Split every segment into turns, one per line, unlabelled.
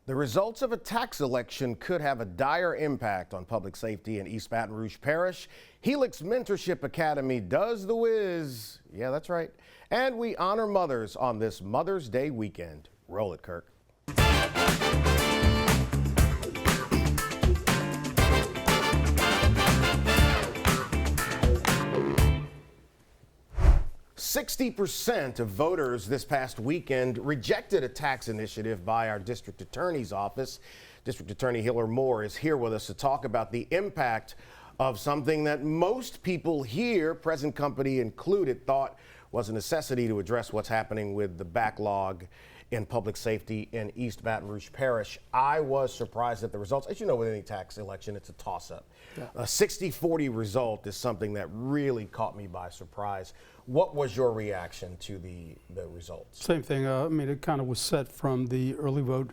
The results of a tax election could have a dire impact on public safety in East Baton Rouge Parish. Helix Mentorship Academy does the whiz. Yeah, that's right. And we honor mothers on this Mother's Day weekend. Roll it, Kirk. 60% of voters this past weekend rejected a tax initiative by our district attorney's office. District Attorney Hillar Moore is here with us to talk about the impact of something that most people here, present company included, thought was a necessity to address what's happening with the backlog in public safety in East Baton Rouge Parish. I was surprised at the results. As you know, with any tax election, it's a toss-up. Yeah. A 60-40 result is something that really caught me by surprise. What was your reaction to the results?
Same thing. I mean, it kind of was set from the early vote.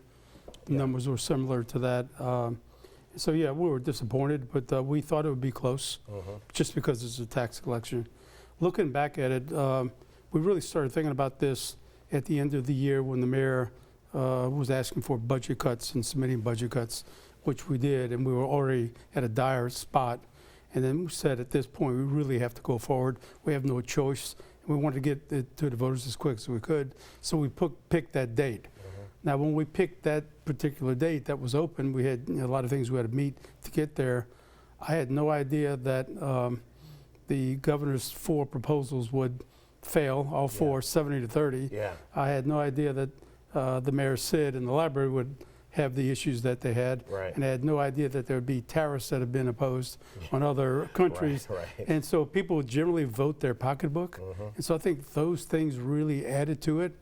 The numbers were similar to that. So, yeah, we were disappointed, but we thought it would be close just because it's a tax election. Looking back at it, we really started thinking about this at the end of the year when the mayor was asking for budget cuts and submitting budget cuts, which we did, and we were already at a dire spot. And then we said at this point, we really have to go forward. We have no choice. We wanted to get it to the voters as quick as we could, so we picked that date. Now, when we picked that particular date that was open, we had a lot of things we had to meet to get there. I had no idea that the governor's 4 proposals would fail, all 4, 70-30.
Yeah.
I had no idea that the mayor Sid and the library would have the issues that they had.
Right.
And I had no idea that there would be tariffs that have been imposed on other countries.
Right.
And so people generally vote their pocketbook. And so I think those things really added to it.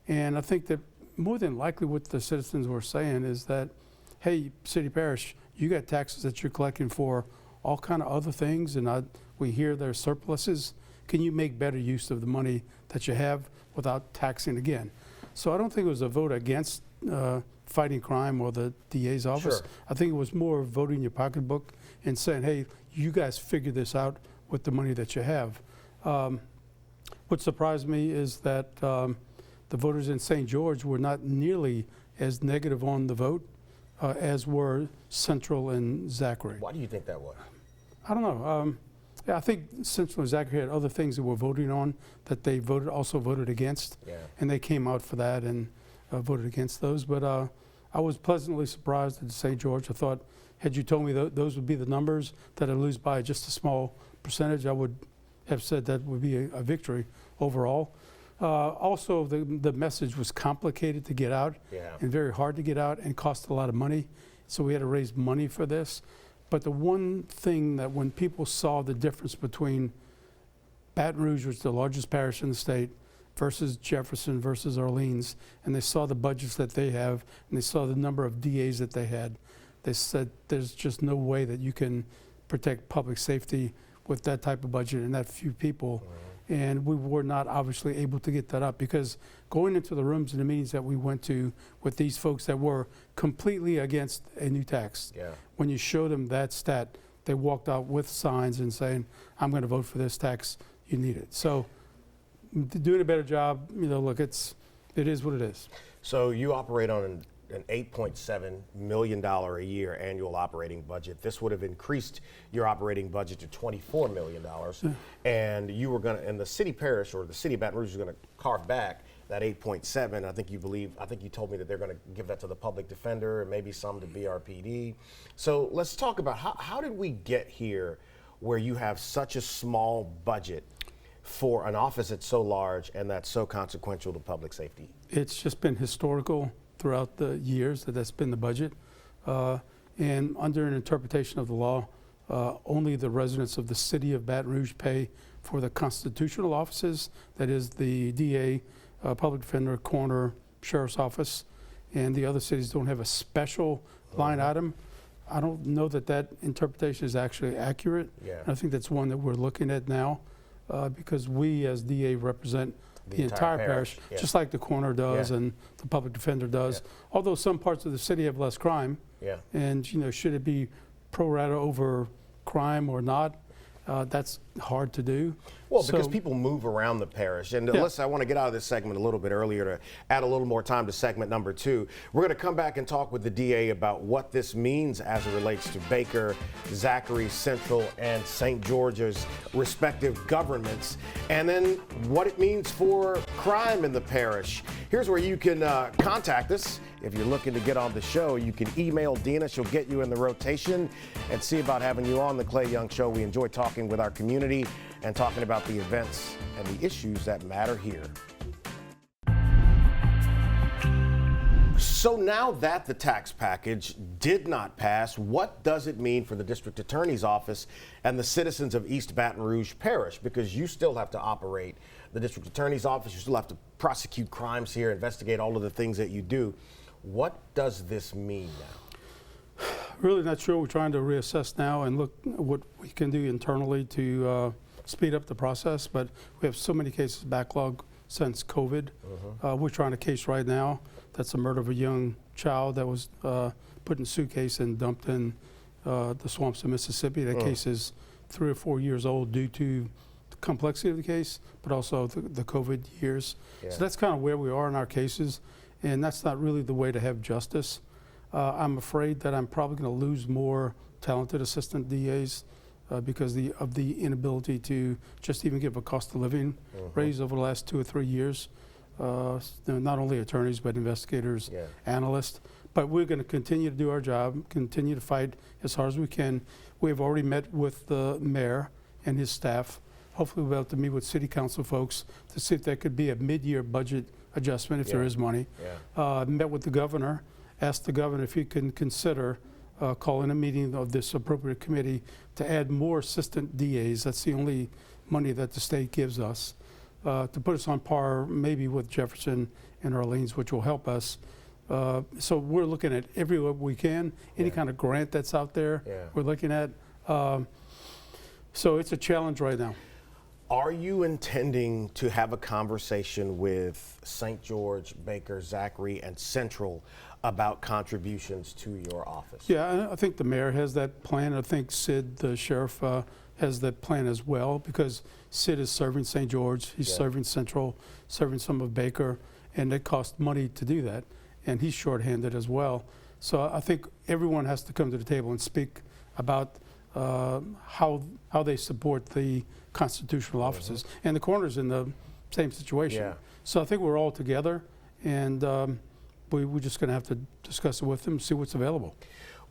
And I think that more than likely what the citizens were saying is that, hey, city parish, you got taxes that you're collecting for all kind of other things, and we hear there's surpluses. Can you make better use of the money that you have without taxing again? So I don't think it was a vote against fighting crime or the DA's office.
Sure.
I think it was more voting your pocketbook and saying, hey, you guys figure this out with the money that you have. What surprised me is that the voters in St. George were not nearly as negative on the vote as were Central and Zachary.
Why do you think that was?
I don't know. Yeah, I think Central and Zachary had other things that we're voting on that they also voted against. Yeah. And they came out for that and voted against those. But I was pleasantly surprised at St. George. I thought, had you told me those would be the numbers that I lose by just a small percentage, I would have said that would be a victory overall. Also, the message was complicated to get out and very hard to get out and cost a lot of money. So we had to raise money for this. But the one thing that when people saw the difference between Baton Rouge, which is the largest parish in the state, versus Jefferson versus Orleans, and they saw the budgets that they have, and they saw the number of DAs that they had, they said there's just no way that you can protect public safety with that type of budget and that few people. And we were not obviously able to get that up because going into the rooms and the meetings that we went to with these folks that were completely against a new tax, when you showed them that stat, they walked out with signs and saying, I'm going to vote for this tax, you need it. So doing a better job, look, it is what it is. So
you operate on an $8.7 million a year annual operating budget. This would have increased your operating budget to $24 million. And you were and the city parish or the city of Baton Rouge is going to carve back that 8.7. I think you told me that they're going to give that to the public defender and maybe some to BRPD. So let's talk about how did we get here where you have such a small budget for an office that's so large and that's so consequential to public safety? It's just been historical throughout the years that's been the budget. And under an interpretation of the law, only the residents of the city of Baton Rouge pay for the constitutional offices, that is the DA, public defender, coroner, sheriff's office, and the other cities don't have a special line item. I don't know that interpretation is actually accurate. I think that's one that we're looking at now because we as DA represent the entire parish, just like the coroner does and the public defender does. Although some parts of the city have less crime, and should it be pro rata over crime or not? That's hard to do. Well, because
So-
people move around the parish. And
Yeah.
listen, I want to get out of this segment a little bit earlier to add a little more time to segment number 2. We're going to come back and talk with the DA about what this means as it relates to Baker, Zachary, Central, and St. George's respective governments, and then what it means for crime in the parish. Here's where you can contact us. If you're looking to get on the show, you can email Dina. She'll get you in the rotation and see about having you on the Clay Young Show. We enjoy talking with our community and talking about the events and the issues that matter here. So now that the tax package did not pass, what does it mean for the district attorney's office and the citizens of East Baton Rouge Parish? Because you still have to operate the district attorney's office, you still have to prosecute crimes here, investigate all of the things that you do. What does this mean now?
Really not sure. We're trying to reassess now and look at what we can do internally to speed up the process, but we have so many cases backlog since COVID. We're trying a case right now. That's the murder of a young child that was put in a suitcase and dumped in the swamps of Mississippi. That case is 3 or 4 years old due to the complexity of the case, but also the COVID years.
Yeah.
So that's kind of where we are in our cases, and that's not really the way to have justice. I'm afraid that I'm probably going to lose more talented assistant DAs because of the inability to just even give a cost of living raise over the last 2 or 3 years. Not only attorneys, but investigators, analysts. But we're going to continue to do our job, continue to fight as hard as we can. We have already met with the mayor and his staff. Hopefully we'll be able to meet with city council folks to see if there could be a mid-year budget adjustment if there is money. Met with the governor, asked the governor if he can consider calling a meeting of this appropriate committee to add more assistant DAs. That's the only money that the state gives us. To put us on par maybe with Jefferson and Orleans, which will help us. So we're looking at everywhere we can, any kind of grant that's out there, we're looking at. So it's a challenge right now.
Are you intending to have a conversation with St. George, Baker, Zachary, and Central about contributions to your office?
Yeah, I think the mayor has that plan. I think Sid, the sheriff, has that plan as well, because Sid is serving St. George, he's serving Central, serving some of Baker, and it costs money to do that, and he's shorthanded as well. So I think everyone has to come to the table and speak about how they support the constitutional offices. And the coroner's in the same situation. So I think we're all together, and we're just going to have to discuss it with them, see what's available.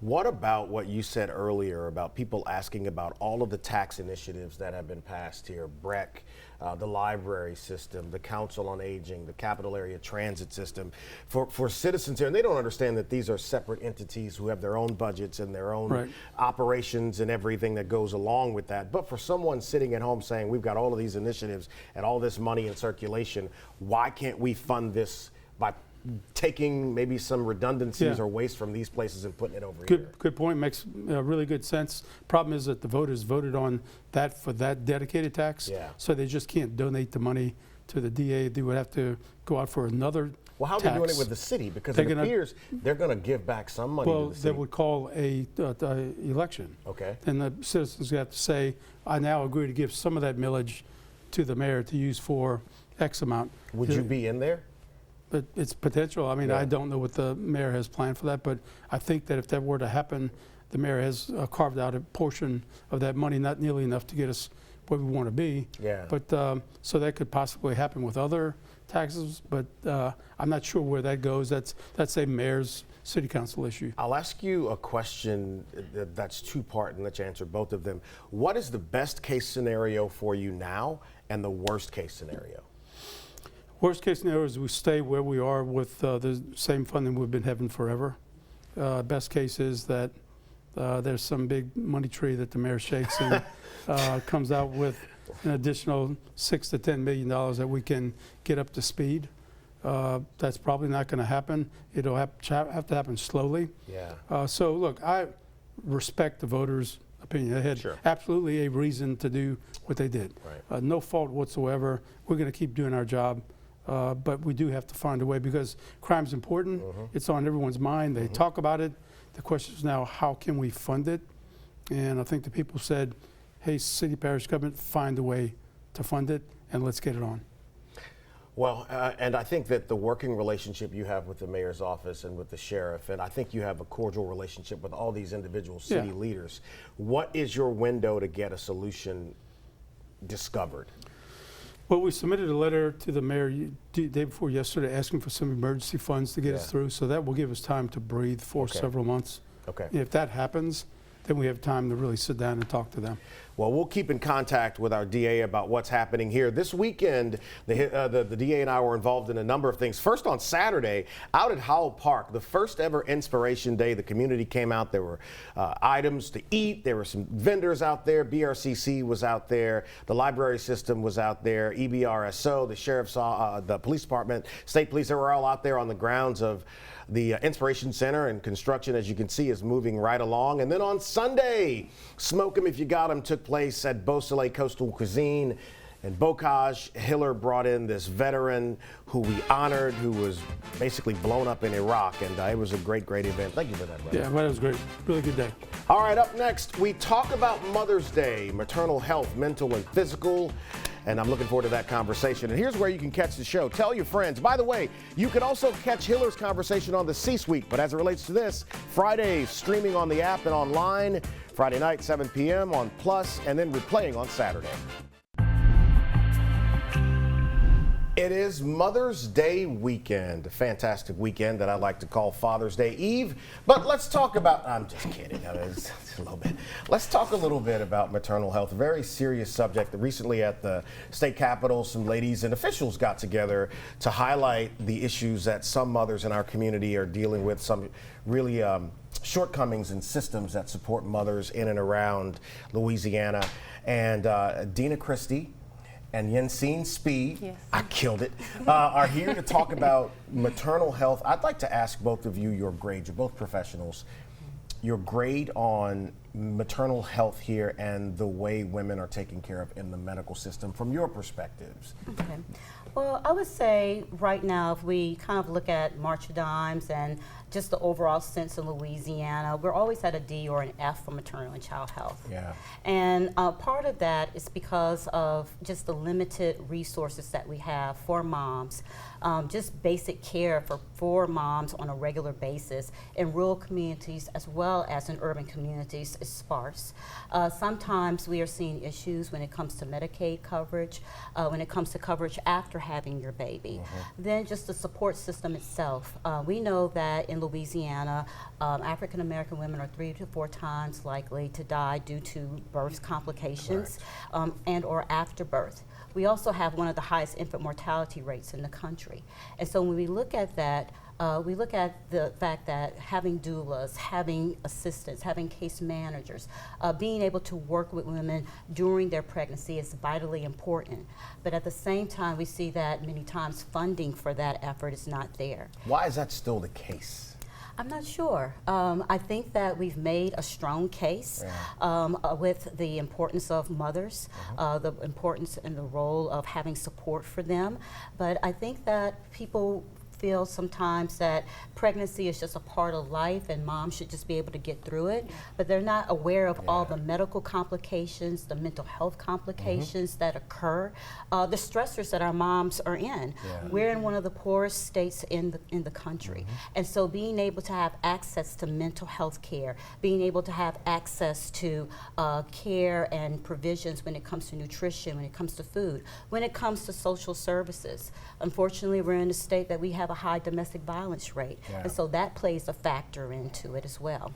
What about what you said earlier about people asking about all of the tax initiatives that have been passed here, BREC, the library system, the Council on Aging, the Capital Area Transit System, for citizens here, and they don't understand that these are separate entities who have their own budgets and their own operations and everything that goes along with that. But for someone sitting at home saying, we've got all of these initiatives and all this money in circulation, why can't we fund this by taking maybe some redundancies or waste from these places and putting it over here?
Good point. Makes really good sense. Problem is that the voters voted on that for that dedicated tax, so they just can't donate the money to the DA. They would have to go out for another
Well, how are they doing it with the city? Because it appears they're going to give back some money to the city.
They would call a election.
Okay.
And the citizens have to say, I now agree to give some of that millage to the mayor to use for X amount.
Would you be in there?
But it's potential. I mean, I don't know what the mayor has planned for that, but I think that if that were to happen, the mayor has carved out a portion of that money, not nearly enough to get us where we want to be. But so that could possibly happen with other taxes, but I'm not sure where that goes. That's a mayor's city council issue.
I'll ask you a question that's two-part and let you answer both of them. What is the best case scenario for you now and the worst case scenario?
Worst case scenario is we stay where we are with the same funding we've been having forever. Best case is that there's some big money tree that the mayor shakes and comes out with an additional $6 to $10 million that we can get up to speed. That's probably not going to happen. It'll have to happen slowly. So look, I respect the voters' opinion. They had absolutely a reason to do what they did. No fault whatsoever. We're going to keep doing our job. But we do have to find a way, because crime's important. It's on everyone's mind. They talk about it. The question is now, how can we fund it? And I think the people said, hey, city parish government, find a way to fund it, and let's get it on.
Well, and I think that the working relationship you have with the mayor's office and with the sheriff, and I think you have a cordial relationship with all these individual city leaders. What is your window to get a solution discovered?
Well, we submitted a letter to the mayor day before yesterday asking for some emergency funds to get us through, so that will give us time to breathe for several months.
Okay.
If that happens, then we have time to really sit down and talk to them.
Well, we'll keep in contact with our DA about what's happening here. This weekend, the DA and I were involved in a number of things. First, on Saturday, out at Howell Park, the first ever Inspiration Day, the community came out. There were items to eat. There were some vendors out there. BRCC was out there. The library system was out there. EBRSO, the sheriff's, the police department, state police, they were all out there on the grounds of the Inspiration Center, and construction, as you can see, is moving right along. And then on Sunday, Smoke 'em If You Got 'em took place at Beausoleil Coastal Cuisine. And Bocage Hillar brought in this veteran who we honored, who was basically blown up in Iraq. And it was a great, great event. Thank you for that, brother.
Yeah, well, it was great. Really good day.
All right, up next, we talk about Mother's Day, maternal health, mental and physical. And I'm looking forward to that conversation. And here's where you can catch the show. Tell your friends. By the way, you can also catch Hillar's conversation on the C-Suite. But as it relates to this, Friday, streaming on the app and online. Friday night, 7 p.m. on Plus, and then replaying on Saturday. It is Mother's Day weekend, a fantastic weekend that I like to call Father's Day Eve. But let's talk about, I'm just kidding, it's a little bit. Let's talk a little bit about maternal health, a very serious subject. Recently at the state capitol, some ladies and officials got together to highlight the issues that some mothers in our community are dealing with, some really shortcomings in systems that support mothers in and around Louisiana. And Dina Christie and Yensine Speed, I killed it, are here to talk about maternal health. I'd like to ask both of you your grade. You're both professionals. Your grade on maternal health here and the way women are taken care of in the medical system from your perspectives.
Okay. Well, I would say right now, if we kind of look at March of Dimes and just the overall sense in Louisiana, we're always at a D or an F for maternal and child health.
Yeah.
And part of that is because of just the limited resources that we have for moms. Just basic care for moms on a regular basis in rural communities as well as in urban communities is sparse. Sometimes we are seeing issues when it comes to Medicaid coverage, when it comes to coverage after having your baby. Then just the support system itself. We know that in Louisiana, African American women are 3 to 4 times likely to die due to birth complications and or after birth. We also have one of the highest infant mortality rates in the country. And so when we look at that, we look at the fact that having doulas, having assistants, having case managers, being able to work with women during their pregnancy is vitally important. But at the same time, we see that many times funding for that effort is not there.
Why is that still the case?
I'm not sure. I think that we've made a strong case with the importance of mothers, the importance and the role of having support for them. But I think that people feel sometimes that pregnancy is just a part of life and moms should just be able to get through it, but they're not aware of all the medical complications, the mental health complications that occur, the stressors that our moms are in. We're in one of the poorest states in the country, and so being able to have access to mental health care, being able to have access to care and provisions when it comes to nutrition, when it comes to food, when it comes to social services. Unfortunately, we're in a state that we have a high domestic violence rate, and so that plays a factor into it as well.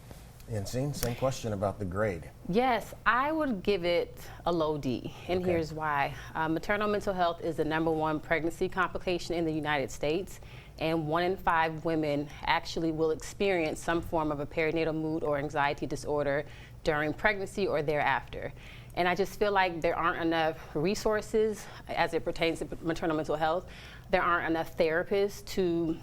Yensine, same question about the grade.
Yes, I would give it a low D, and here's why. Maternal mental health is the #1 pregnancy complication in the United States, and 1 in 5 women actually will experience some form of a perinatal mood or anxiety disorder during pregnancy or thereafter. And I just feel like there aren't enough resources as it pertains to maternal mental health. There aren't enough therapists to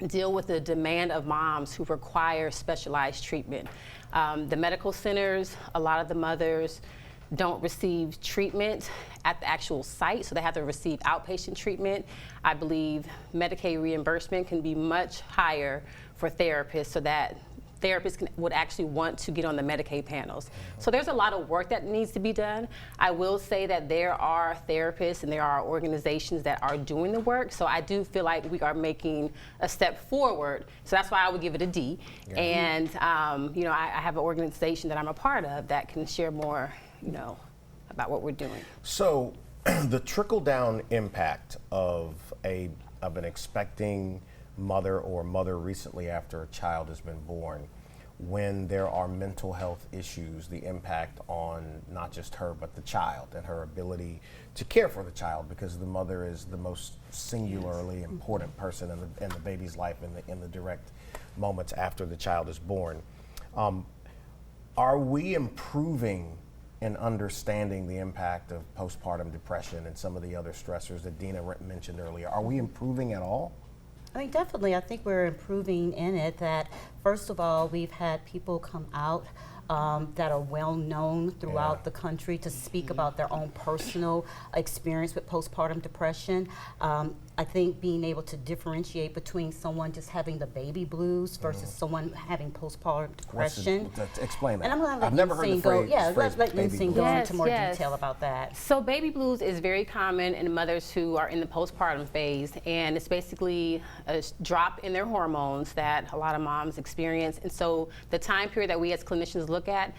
deal with the demand of moms who require specialized treatment. The medical centers, a lot of the mothers don't receive treatment at the actual site, so they have to receive outpatient treatment. I believe Medicaid reimbursement can be much higher for therapists so that therapists would actually want to get on the Medicaid panels. So there's a lot of work that needs to be done. I will say that there are therapists and there are organizations that are doing the work. So I do feel like we are making a step forward. So that's why I would give it a D. Yeah. And I have an organization that I'm a part of that can share more, about what we're doing.
So the trickle-down impact of an expecting mother or mother recently after a child has been born, when there are mental health issues, the impact on not just her but the child and her ability to care for the child, because the mother is the most singularly important person in the baby's life in the direct moments after the child is born. Are we improving in understanding the impact of postpartum depression and some of the other stressors that Dina mentioned earlier? Are we improving at all?
I mean, definitely. I think we're improving in it. That first of all, we've had people come out that are well known throughout the country to speak about their own personal experience with postpartum depression. I think being able to differentiate between someone just having the baby blues versus someone having postpartum depression.
Explain that.
And I'm going to
I've never heard the phrase.
let Lynn go into more
Yes.
detail about that.
So baby blues is very common in mothers who are in the postpartum phase, and it's basically a drop in their hormones that a lot of moms experience. And so the time period that we as clinicians look at,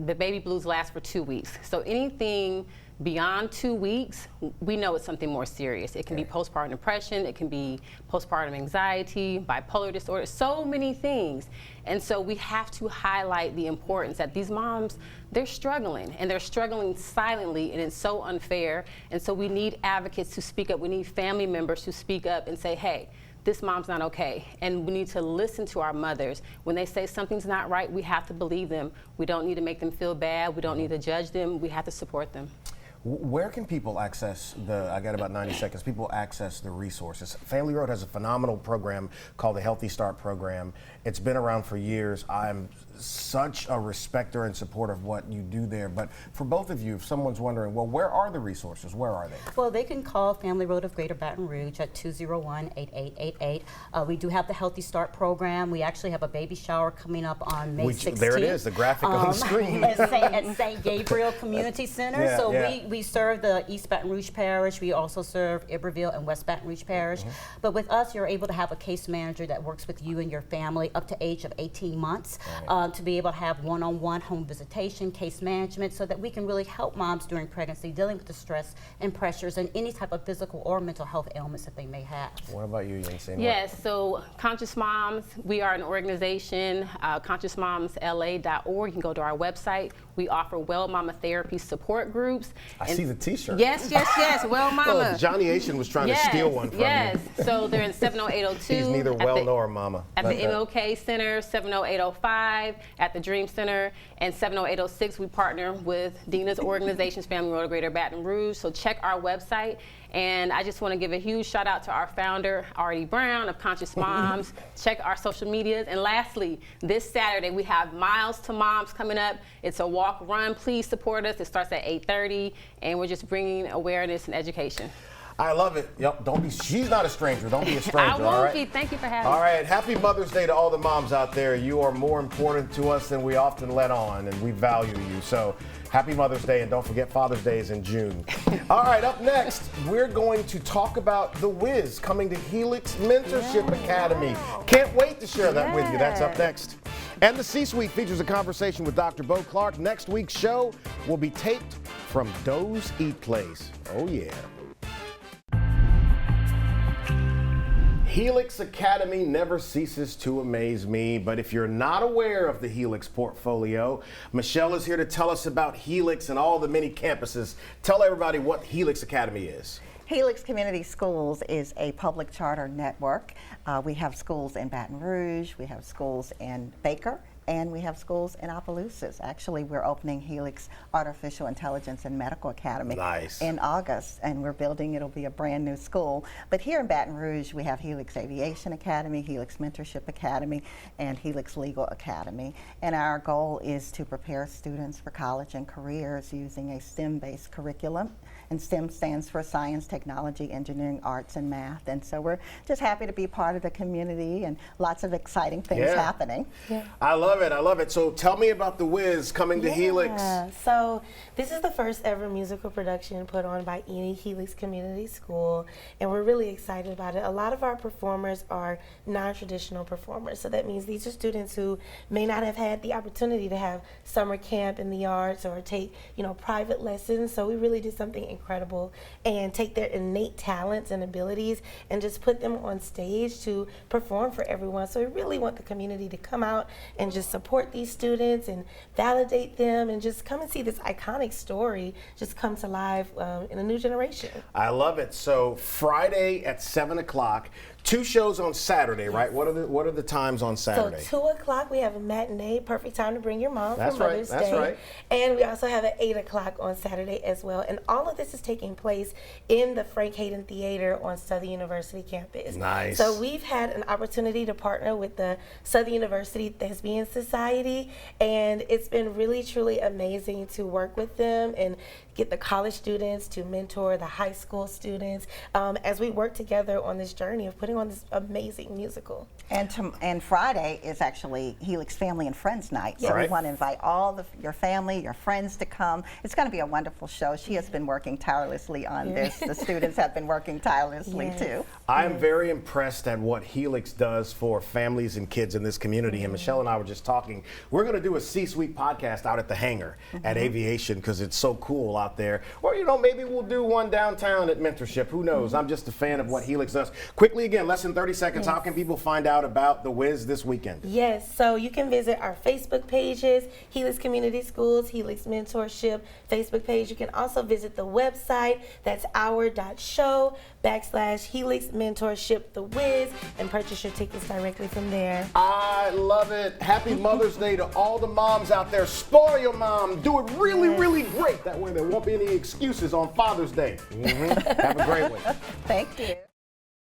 the baby blues last for 2 weeks. So anything beyond 2 weeks, we know it's something more serious. It can be postpartum depression, it can be postpartum anxiety, bipolar disorder, so many things. And so we have to highlight the importance that these moms, they're struggling, and they're struggling silently, and it's so unfair. And so we need advocates to speak up. We need family members to speak up and say, hey, this mom's not okay. And we need to listen to our mothers. When they say something's not right, we have to believe them. We don't need to make them feel bad. We don't need to judge them. We have to support them.
Where can people access I got about 90 seconds, people access the resources? Family Road has a phenomenal program called the Healthy Start Program. It's been around for years. I'm such a respecter and supporter of what you do there. But for both of you, if someone's wondering, well, where are the resources? Where are they?
Well, they can call Family Road of Greater Baton Rouge at 201-8888. We do have the Healthy Start program. We actually have a baby shower coming up on May 16th.
There it is, the graphic on the screen.
at St. Gabriel Community Center. We serve the East Baton Rouge Parish. We also serve Iberville and West Baton Rouge Parish. But with us, you're able to have a case manager that works with you and your family up to age of 18 months to be able to have one-on-one home visitation, case management, so that we can really help moms during pregnancy dealing with the stress and pressures and any type of physical or mental health ailments that they may have.
What about you, Yancey?
Yes, so Conscious Moms, we are an organization, consciousmomsla.org. You can go to our website. We offer Well Mama Therapy support groups.
I see the t-shirt.
Yes, Well Mama.
Oh, Johnny Asian was trying to steal one from you.
So they're in 70802.
He's neither well nor mama.
At the MLK Center, 70805, at the Dream Center, and 70806. We partner with Dina's organizations, Family Road of Greater Baton Rouge. So check our website. And I just want to give a huge shout out to our founder, Artie Brown of Conscious Moms. Check our social medias. And lastly, this Saturday we have Miles to Moms coming up. It's a walk run. Please support us. It starts at 8:30, and we're just bringing awareness and education.
I love it. Yep, she's not a stranger. Don't be a stranger,
I won't
all right?
be. Thank you for having me.
All right, happy Mother's Day to all the moms out there. You are more important to us than we often let on, and we value you. So happy Mother's Day, and don't forget Father's Day is in June. All right, up next, we're going to talk about The Wiz coming to Helix Mentorship Academy. Can't wait to share that with you. That's up next. And the C-Suite features a conversation with Dr. Bo Clark. Next week's show will be taped from Doe's Eat Place. Oh, yeah. Helix Academy never ceases to amaze me, but if you're not aware of the Helix portfolio, Michelle is here to tell us about Helix and all the many campuses. Tell everybody what Helix Academy is.
Helix Community Schools is a public charter network. We have schools in Baton Rouge, we have schools in Baker, and we have schools in Opelousas. Actually, we're opening Helix Artificial Intelligence and Medical Academy in August, and we're building, it'll be a brand new school. But here in Baton Rouge, we have Helix Aviation Academy, Helix Mentorship Academy, and Helix Legal Academy. And our goal is to prepare students for college and careers using a STEM-based curriculum. And STEM stands for science, technology, engineering, arts, and math. And so we're just happy to be part of the community and lots of exciting things happening.
Yeah.
I love it. I love it. So tell me about The Wiz coming to Helix.
So this is the first ever musical production put on by any Helix Community School, and we're really excited about it. A lot of our performers are non-traditional performers, so that means these are students who may not have had the opportunity to have summer camp in the arts or take, private lessons. So we really did something incredible and take their innate talents and abilities and just put them on stage to perform for everyone. So we really want the community to come out and just support these students and validate them and just come and see this iconic story just come to life in a new generation.
I love it. So Friday at 7 o'clock. 2 shows on Saturday, right? What are the times on Saturday?
So 2 o'clock we have a matinee, perfect time to bring your mom for Mother's Day.
That's right.
And we also have at 8 o'clock on Saturday as well. And all of this is taking place in the Frank Hayden Theater on Southern University campus.
Nice.
So we've had an opportunity to partner with the Southern University Thespian Society, and it's been really, truly amazing to work with them and get the college students to mentor the high school students as we work together on this journey of putting on this amazing musical.
And Friday is actually Helix Family and Friends Night. So we want to invite all your family, your friends to come. It's going to be a wonderful show. She has been working tirelessly on this. The students have been working tirelessly too.
I'm very impressed at what Helix does for families and kids in this community. And Michelle and I were just talking. We're going to do a C-Suite podcast out at the hangar at Aviation because it's so cool out there. Or, maybe we'll do one downtown at Mentorship. Who knows? I'm just a fan of what Helix does. Quickly again, less than 30 seconds. How can people find out about The Wiz this weekend?
Yes, so you can visit our Facebook pages, Helix Community Schools, Helix Mentorship Facebook page. You can also visit the website, that's our.show/Helix Mentorship The Wiz, and purchase your tickets directly from there.
I love it. Happy Mother's Day to all the moms out there. Spoil your mom. Do it really, really great. That way there won't be any excuses on Father's Day. Have a great one.
Thank you.